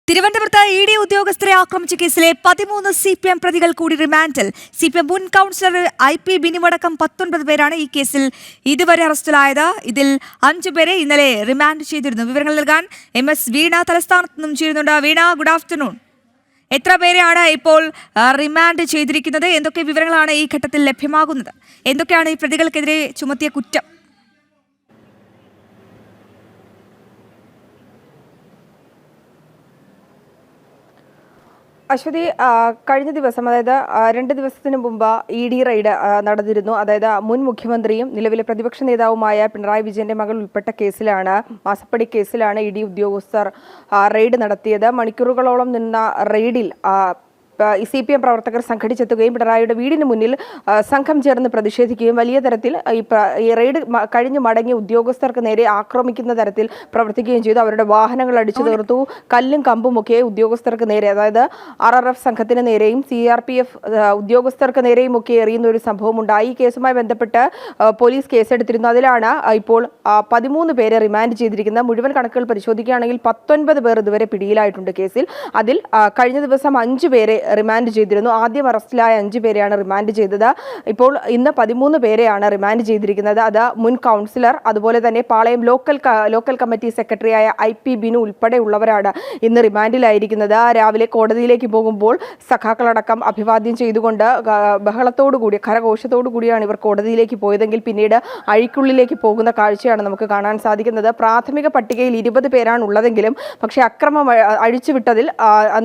തിരുവനന്തപുരത്ത് E D ഉദ്യോഗസ്ഥരെ ആക്രമിച്ച കേസിലെ 13 CPM പ്രതികൾ കൂടി റിമാൻഡിൽ. CPM മുൻ കൗൺസിലർ IP ബിനുവടക്കം 19 പേരാണ് ഈ കേസിൽ ഇതുവരെ അറസ്റ്റിലായത്. ഇതിൽ 5 പേരെ ഇന്നലെ റിമാൻഡ് ചെയ്തിരുന്നു. വിവരങ്ങൾ നൽകാൻ MS വീണ തലസ്ഥാനത്ത് നിന്നും ചേരുന്നുണ്ട്. വീണ, ഗുഡ് ആഫ്റ്റർനൂൺ. എത്ര പേരെയാണ് ഇപ്പോൾ റിമാൻഡ് ചെയ്തിരിക്കുന്നത്? എന്തൊക്കെ വിവരങ്ങളാണ് ഈ ഘട്ടത്തിൽ ലഭ്യമാകുന്നത്? എന്തൊക്കെയാണ് ഈ പ്രതികൾക്കെതിരെ ചുമത്തിയ കുറ്റം? അശ്വതി, കഴിഞ്ഞ ദിവസം അതായത് 2 ദിവസത്തിന് മുമ്പ് ED റെയ്ഡ് നടന്നിരുന്നു. അതായത് മുൻ മുഖ്യമന്ത്രിയും നിലവിലെ പ്രതിപക്ഷ നേതാവുമായ പിണറായി വിജയന്റെ മകൾ ഉൾപ്പെട്ട കേസിലാണ്, മാസപ്പടി കേസിലാണ് ED ഉദ്യോഗസ്ഥർ റെയ്ഡ് നടത്തിയത്. മണിക്കൂറുകളോളം നിന്ന റെയ്ഡിൽ CPM പ്രവർത്തകർ സംഘടിച്ചെത്തുകയും പിണറായിയുടെ വീടിന് മുന്നിൽ സംഘം ചേർന്ന് പ്രതിഷേധിക്കുകയും വലിയ തരത്തിൽ ഈ റെയ്ഡ് കഴിഞ്ഞ് മടങ്ങിയ ഉദ്യോഗസ്ഥർക്ക് നേരെ ആക്രമിക്കുന്ന തരത്തിൽ പ്രവർത്തിക്കുകയും ചെയ്തു. അവരുടെ വാഹനങ്ങൾ അടിച്ചു തീർത്തു. കല്ലും കമ്പുമൊക്കെ ഉദ്യോഗസ്ഥർക്ക് നേരെ, അതായത് RRF സംഘത്തിന് നേരെയും CRPF ഉദ്യോഗസ്ഥർക്ക് നേരെയും ഒക്കെ എറിയുന്ന ഒരു സംഭവം ഉണ്ടായി. ഈ കേസുമായി ബന്ധപ്പെട്ട് പോലീസ് കേസെടുത്തിരുന്നു. അതിലാണ് ഇപ്പോൾ 13 പേരെ റിമാൻഡ് ചെയ്തിരിക്കുന്നത്. മുഴുവൻ കണക്കുകൾ പരിശോധിക്കുകയാണെങ്കിൽ 19 പേർ ഇതുവരെ പിടിയിലായിട്ടുണ്ട് കേസിൽ. അതിൽ കഴിഞ്ഞ ദിവസം 5 പേരെ റിമാൻഡ് ചെയ്തിരുന്നു. ആദ്യം അറസ്റ്റിലായ 5 പേരെയാണ് റിമാൻഡ് ചെയ്തത്. ഇപ്പോൾ ഇന്ന് 13 പേരെയാണ് റിമാൻഡ് ചെയ്തിരിക്കുന്നത്. അത് മുൻ കൗൺസിലർ, അതുപോലെ തന്നെ പാളയം ലോക്കൽ കമ്മിറ്റി സെക്രട്ടറിയായ IP ബിനു ഉൾപ്പെടെയുള്ളവരാണ് ഇന്ന് റിമാൻഡിലായിരിക്കുന്നത്. രാവിലെ കോടതിയിലേക്ക് പോകുമ്പോൾ സഖാക്കളടക്കം അഭിവാദ്യം ചെയ്തുകൊണ്ട് ബഹളത്തോടുകൂടി, കരഘോഷത്തോടു കൂടിയാണ് ഇവർ കോടതിയിലേക്ക് പോയതെങ്കിൽ പിന്നീട് അഴിക്കുള്ളിലേക്ക് പോകുന്ന കാഴ്ചയാണ് നമുക്ക് കാണാൻ സാധിക്കുന്നത്. പ്രാഥമിക പട്ടികയിൽ 20 പേരാണ് ഉള്ളതെങ്കിലും പക്ഷേ അക്രമം അഴിച്ചുവിട്ടതിൽ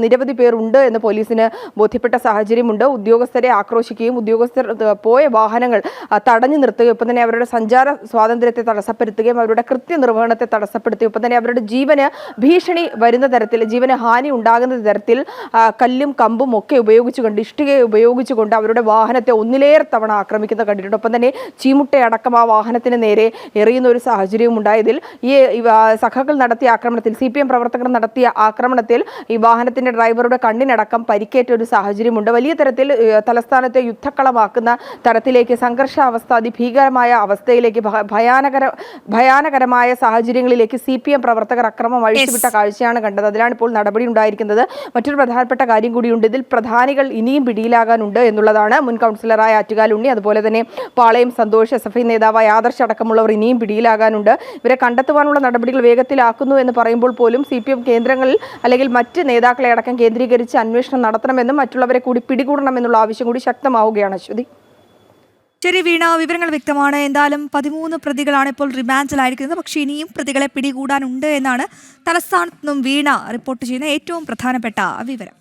നിരവധി പേർ ഉണ്ട് എന്ന് പോലീസിന് ബോധ്യപ്പെട്ട സാഹചര്യമുണ്ട്. ഉദ്യോഗസ്ഥരെ ആക്രോശിക്കുകയും ഉദ്യോഗസ്ഥർ പോയ വാഹനങ്ങൾ തടഞ്ഞു നിർത്തുകയും ഒപ്പം തന്നെ അവരുടെ സഞ്ചാര സ്വാതന്ത്ര്യത്തെ തടസ്സപ്പെടുത്തുകയും അവരുടെ കൃത്യനിർവഹണത്തെ തടസ്സപ്പെടുത്തുകയും ഒപ്പം തന്നെ അവരുടെ ജീവന് ഭീഷണി വരുന്ന തരത്തിൽ, ജീവന് ഹാനി ഉണ്ടാകുന്ന തരത്തിൽ കല്ലും കമ്പും ഒക്കെ ഉപയോഗിച്ചുകൊണ്ട്, ഇഷ്ടികയെ ഉപയോഗിച്ചുകൊണ്ട് അവരുടെ വാഹനത്തെ ഒന്നിലേറെ തവണ ആക്രമിക്കുന്ന കണ്ടിട്ടുണ്ട്. ഒപ്പം തന്നെ ചീമുട്ടയടക്കം ആ വാഹനത്തിന് നേരെ എറിയുന്ന ഒരു സാഹചര്യവും ഉണ്ടായതിൽ ഈ സഖാക്കൾ നടത്തിയ ആക്രമണത്തിൽ, CPM പ്രവർത്തകർ നടത്തിയ ആക്രമണത്തിൽ ഈ വാഹനത്തിന്റെ ഡ്രൈവറുടെ കണ്ണിനടക്കം പരിക്കേറ്റ ഒരു സാഹചര്യമുണ്ട്. വലിയ തരത്തിൽ തലസ്ഥാനത്തെ യുദ്ധക്കളമാക്കുന്ന തരത്തിലേക്ക്, സംഘർഷാവസ്ഥ, അതിഭീകരമായ അവസ്ഥയിലേക്ക്, ഭയാനകരമായ സാഹചര്യങ്ങളിലേക്ക് CPM പ്രവർത്തകർ അക്രമം അഴിച്ചുവിട്ട കാഴ്ചയാണ് കണ്ടത്. അതിലാണ് ഇപ്പോൾ നടപടി ഉണ്ടായിരിക്കുന്നത്. മറ്റൊരു പ്രധാനപ്പെട്ട കാര്യം കൂടിയുണ്ട്. ഇതിൽ പ്രധാനികൾ ഇനിയും പിടിയിലാകാനുണ്ട് എന്നുള്ളതാണ്. മുൻ കൗൺസിലറായ ആറ്റുകാൽ ഉണ്ണി, അതുപോലെ തന്നെ പാളയം സന്തോഷ്, SFI നേതാവായ ആദർശ് അടക്കമുള്ളവർ ഇനിയും പിടിയിലാകാനുണ്ട്. ഇവരെ കണ്ടെത്തുവാനുള്ള നടപടികൾ വേഗത്തിലാക്കുന്നു എന്ന് പറയുമ്പോൾ പോലും CPM കേന്ദ്രങ്ങളിൽ അല്ലെങ്കിൽ മറ്റ് നേതാക്കളെ അടക്കം കേന്ദ്രീകരിച്ച് അന്വേഷണം നടത്തണമെന്നും മറ്റുള്ളവരെ കൂടി പിടികൂടണമെന്നുള്ള ആവശ്യം കൂടി ശക്തമാവുകയാണ്. അശ്വതി, ശരി വീണ, വിവരങ്ങൾ വ്യക്തമാണ്. എന്തായാലും 13 പ്രതികളാണ് ഇപ്പോൾ റിമാൻഡിലായിരിക്കുന്നത്. പക്ഷേ ഇനിയും പ്രതികളെ പിടികൂടാനുണ്ട് എന്നാണ് തലസ്ഥാനത്ത് നിന്നും വീണ റിപ്പോർട്ട് ചെയ്യുന്ന ഏറ്റവും പ്രധാനപ്പെട്ട വിവരം.